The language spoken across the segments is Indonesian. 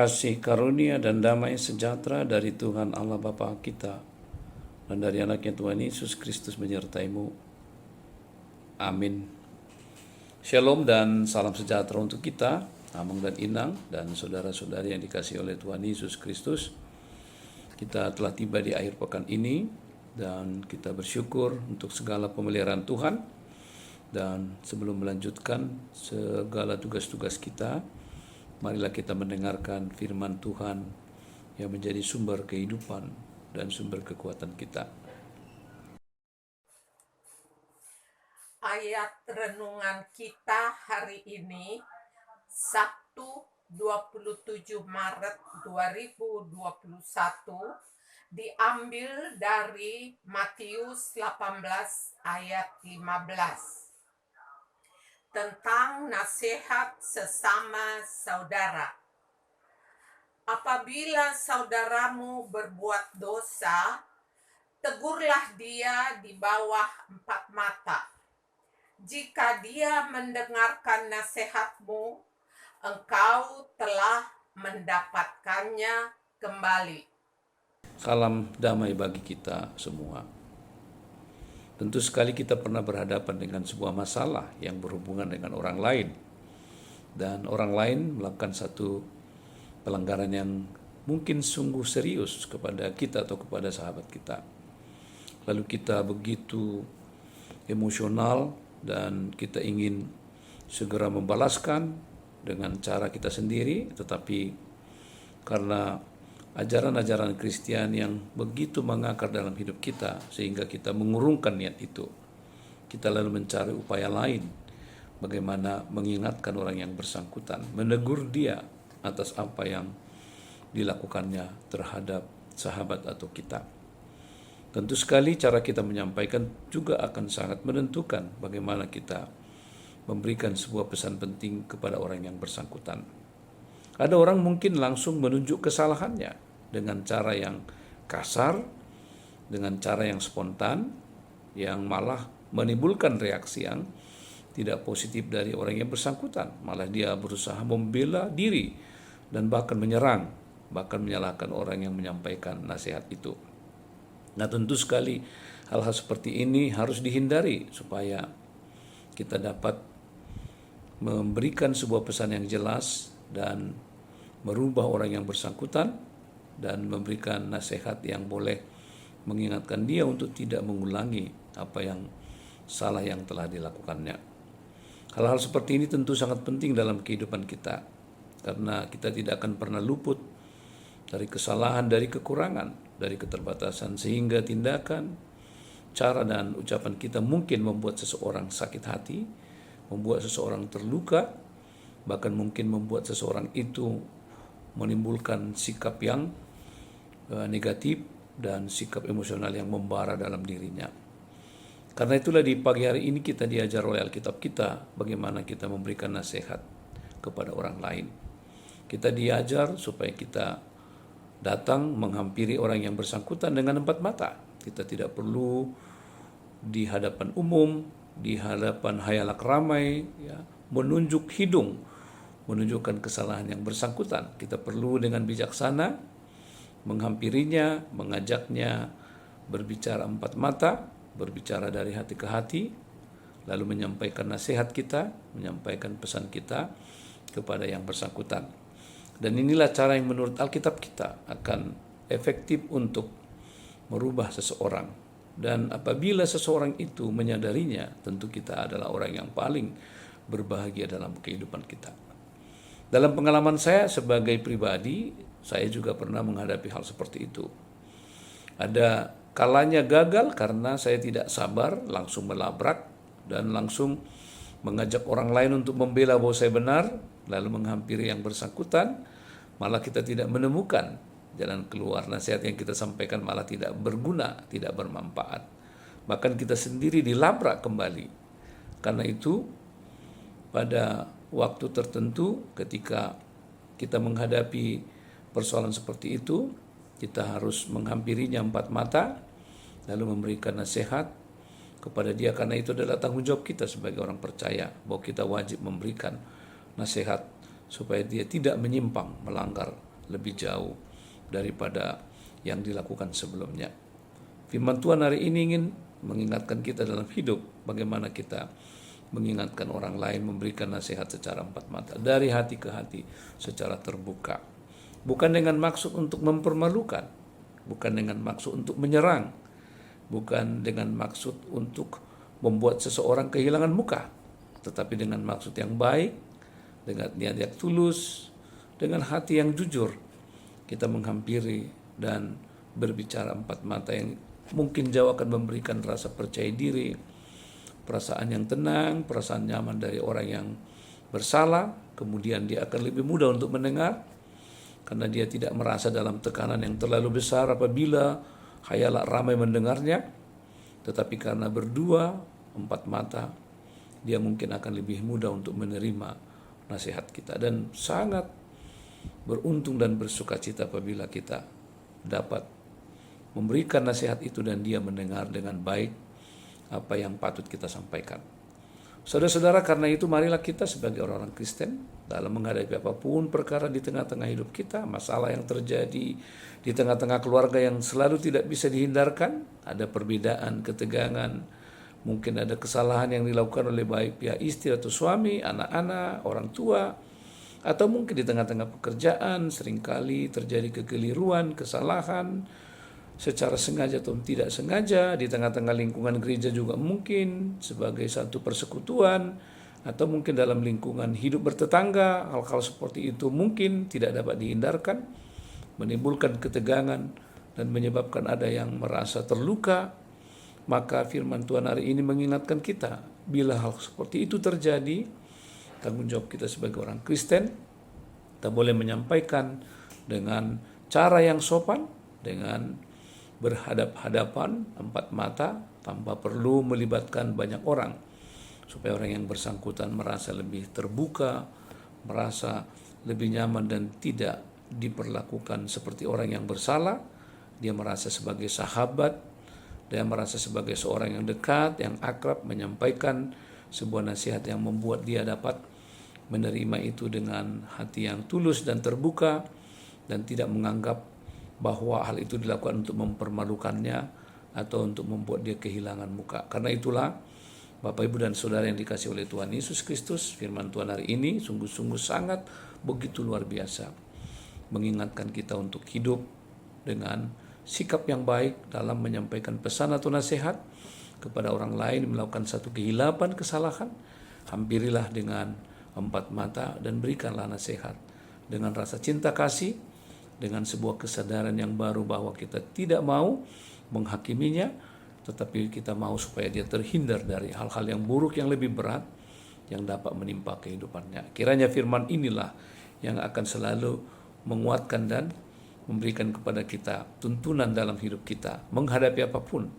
Kasih karunia dan damai sejahtera dari Tuhan Allah Bapa kita dan dari anaknya Tuhan Yesus Kristus menyertaimu. Amin. Shalom dan salam sejahtera untuk kita, Amang dan Inang, dan saudara-saudari yang dikasihi oleh Tuhan Yesus Kristus. Kita telah tiba di akhir pekan ini dan kita bersyukur untuk segala pemeliharaan Tuhan. Dan sebelum melanjutkan segala tugas-tugas kita, marilah kita mendengarkan firman Tuhan yang menjadi sumber kehidupan dan sumber kekuatan kita. Ayat renungan kita hari ini, Sabtu 27 Maret 2021, diambil dari Matius 18 ayat 15. Tentang nasihat sesama saudara. Apabila saudaramu berbuat dosa, tegurlah dia di bawah 4 mata. Jika dia mendengarkan nasihatmu, engkau telah mendapatkannya kembali. Salam damai bagi kita semua. Tentu sekali kita pernah berhadapan dengan sebuah masalah yang berhubungan dengan orang lain. Dan orang lain melakukan satu pelanggaran yang mungkin sungguh serius kepada kita atau kepada sahabat kita. Lalu kita begitu emosional dan kita ingin segera membalaskan dengan cara kita sendiri, tetapi karena ajaran-ajaran Kristen yang begitu mengakar dalam hidup kita sehingga kita mengurungkan niat itu. Kita lalu mencari upaya lain bagaimana mengingatkan orang yang bersangkutan, menegur dia atas apa yang dilakukannya terhadap sahabat atau kita. Tentu sekali cara kita menyampaikan juga akan sangat menentukan bagaimana kita memberikan sebuah pesan penting kepada orang yang bersangkutan. Ada orang mungkin langsung menunjuk kesalahannya dengan cara yang kasar, dengan cara yang spontan, yang malah menimbulkan reaksi yang tidak positif dari orang yang bersangkutan. Malah dia berusaha membela diri dan bahkan menyerang, bahkan menyalahkan orang yang menyampaikan nasihat itu. Nah, tentu sekali hal-hal seperti ini harus dihindari supaya kita dapat memberikan sebuah pesan yang jelas dan merubah orang yang bersangkutan dan memberikan nasihat yang boleh mengingatkan dia untuk tidak mengulangi apa yang salah yang telah dilakukannya. Hal-hal seperti ini tentu sangat penting dalam kehidupan kita karena kita tidak akan pernah luput dari kesalahan, dari kekurangan, dari keterbatasan, sehingga tindakan, cara dan ucapan kita mungkin membuat seseorang sakit hati, membuat seseorang terluka, bahkan mungkin membuat seseorang itu menimbulkan sikap yang negatif dan sikap emosional yang membara dalam dirinya. Karena itulah di pagi hari ini kita diajar oleh Alkitab kita bagaimana kita memberikan nasihat kepada orang lain. Kita diajar supaya kita datang menghampiri orang yang bersangkutan dengan 4 mata. Kita tidak perlu di hadapan umum, di hadapan hayalak ramai, ya, menunjuk hidung, menunjukkan kesalahan yang bersangkutan. Kita perlu dengan bijaksana menghampirinya, mengajaknya berbicara 4 mata, berbicara dari hati ke hati, lalu menyampaikan nasihat kita, menyampaikan pesan kita kepada yang bersangkutan. Dan inilah cara yang menurut Alkitab kita akan efektif untuk merubah seseorang. Dan apabila seseorang itu menyadarinya, tentu kita adalah orang yang paling berbahagia dalam kehidupan kita. Dalam pengalaman saya sebagai pribadi, saya juga pernah menghadapi hal seperti itu. Ada kalanya gagal karena saya tidak sabar, langsung melabrak dan langsung mengajak orang lain untuk membela bahwa saya benar, lalu menghampiri yang bersangkutan, malah kita tidak menemukan jalan keluar. Nasihat yang kita sampaikan malah tidak berguna, tidak bermanfaat. Bahkan kita sendiri dilabrak kembali. Karena itu, pada waktu tertentu ketika kita menghadapi persoalan seperti itu, kita harus menghampirinya 4 mata, lalu memberikan nasihat kepada dia, karena itu adalah tanggung jawab kita sebagai orang percaya, bahwa kita wajib memberikan nasihat supaya dia tidak menyimpang melanggar lebih jauh daripada yang dilakukan sebelumnya. Firman Tuhan hari ini ingin mengingatkan kita dalam hidup, bagaimana kita mengingatkan orang lain, memberikan nasihat secara empat mata, dari hati ke hati, secara terbuka. Bukan dengan maksud untuk mempermalukan, bukan dengan maksud untuk menyerang, bukan dengan maksud untuk membuat seseorang kehilangan muka, tetapi dengan maksud yang baik, dengan niat yang tulus, dengan hati yang jujur, kita menghampiri dan berbicara empat mata yang mungkin jauh akan memberikan rasa percaya diri, perasaan yang tenang, perasaan nyaman dari orang yang bersalah. Kemudian dia akan lebih mudah untuk mendengar, karena dia tidak merasa dalam tekanan yang terlalu besar apabila khayalak ramai mendengarnya. Tetapi karena berdua, empat mata, dia mungkin akan lebih mudah untuk menerima nasihat kita. Dan sangat beruntung dan bersukacita apabila kita dapat memberikan nasihat itu dan dia mendengar dengan baik apa yang patut kita sampaikan. Saudara-saudara, karena itu marilah kita sebagai orang-orang Kristen dalam menghadapi apapun perkara di tengah-tengah hidup kita, masalah yang terjadi di tengah-tengah keluarga yang selalu tidak bisa dihindarkan, ada perbedaan, ketegangan, mungkin ada kesalahan yang dilakukan oleh baik pihak istri atau suami, anak-anak, orang tua, atau mungkin di tengah-tengah pekerjaan seringkali terjadi kekeliruan, kesalahan, secara sengaja atau tidak sengaja, di tengah-tengah lingkungan gereja juga mungkin sebagai satu persekutuan, atau mungkin dalam lingkungan hidup bertetangga, hal-hal seperti itu mungkin tidak dapat dihindarkan, menimbulkan ketegangan dan menyebabkan ada yang merasa terluka. Maka firman Tuhan hari ini mengingatkan kita, bila hal seperti itu terjadi, tanggung jawab kita sebagai orang Kristen, kita boleh menyampaikan dengan cara yang sopan, dengan berhadap-hadapan empat mata, tanpa perlu melibatkan banyak orang, supaya orang yang bersangkutan merasa lebih terbuka, merasa lebih nyaman dan tidak diperlakukan seperti orang yang bersalah. Dia merasa sebagai sahabat, dia merasa sebagai seorang yang dekat, yang akrab, menyampaikan sebuah nasihat yang membuat dia dapat menerima itu dengan hati yang tulus dan terbuka, dan tidak menganggap bahwa hal itu dilakukan untuk mempermalukannya atau untuk membuat dia kehilangan muka. Karena itulah Bapak, Ibu, dan Saudara yang dikasihi oleh Tuhan Yesus Kristus, firman Tuhan hari ini sungguh-sungguh sangat begitu luar biasa, mengingatkan kita untuk hidup dengan sikap yang baik dalam menyampaikan pesan atau nasihat kepada orang lain melakukan satu kehilapan, kesalahan. Hampirilah dengan empat mata dan berikanlah nasihat dengan rasa cinta kasih, dengan sebuah kesadaran yang baru bahwa kita tidak mau menghakiminya, tetapi kita mau supaya dia terhindar dari hal-hal yang buruk, yang lebih berat, yang dapat menimpa kehidupannya. Kiranya firman inilah yang akan selalu menguatkan dan memberikan kepada kita tuntunan dalam hidup kita, menghadapi apapun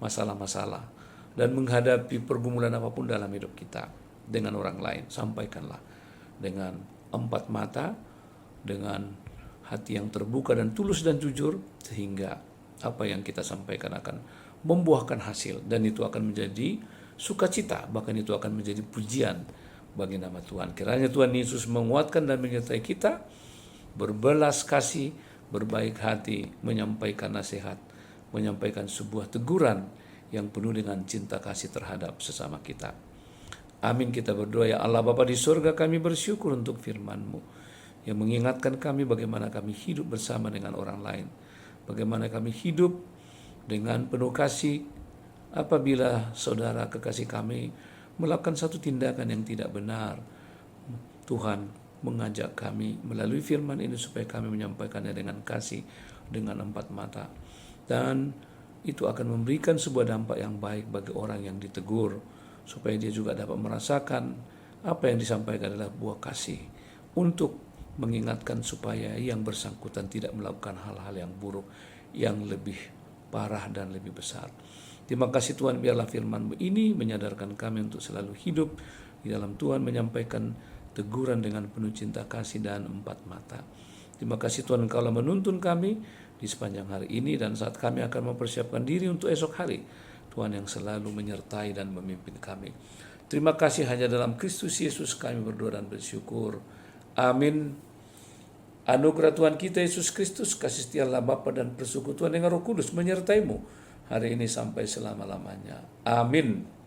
masalah-masalah, dan menghadapi pergumulan apapun dalam hidup kita dengan orang lain. Sampaikanlah dengan empat mata, dengan hati yang terbuka dan tulus dan jujur, sehingga apa yang kita sampaikan akan membuahkan hasil, dan itu akan menjadi sukacita, bahkan itu akan menjadi pujian bagi nama Tuhan. Kiranya Tuhan Yesus menguatkan dan menyertai kita, berbelas kasih, berbaik hati, menyampaikan nasihat, menyampaikan sebuah teguran yang penuh dengan cinta kasih terhadap sesama kita. Amin. Kita berdoa. Ya Allah Bapa di surga, kami bersyukur untuk firman-Mu yang mengingatkan kami bagaimana kami hidup bersama dengan orang lain, bagaimana kami hidup dengan penuh kasih apabila saudara kekasih kami melakukan satu tindakan yang tidak benar. Tuhan mengajak kami melalui firman ini supaya kami menyampaikannya dengan kasih, dengan empat mata, dan itu akan memberikan sebuah dampak yang baik bagi orang yang ditegur, supaya dia juga dapat merasakan apa yang disampaikan adalah buah kasih, untuk mengingatkan supaya yang bersangkutan tidak melakukan hal-hal yang buruk, yang lebih parah dan lebih besar. Terima kasih Tuhan, biarlah firman-Mu ini menyadarkan kami untuk selalu hidup di dalam Tuhan, menyampaikan teguran dengan penuh cinta kasih dan empat mata. Terima kasih Tuhan, Engkau menuntun kami di sepanjang hari ini, dan saat kami akan mempersiapkan diri untuk esok hari, Tuhan yang selalu menyertai dan memimpin kami. Terima kasih, hanya dalam Kristus Yesus kami berdoa dan bersyukur. Amin. Anugerah Tuhan kita Yesus Kristus, kasih setia Allah Bapa dan persekutuan dengan Roh Kudus menyertaimu hari ini sampai selama-lamanya. Amin.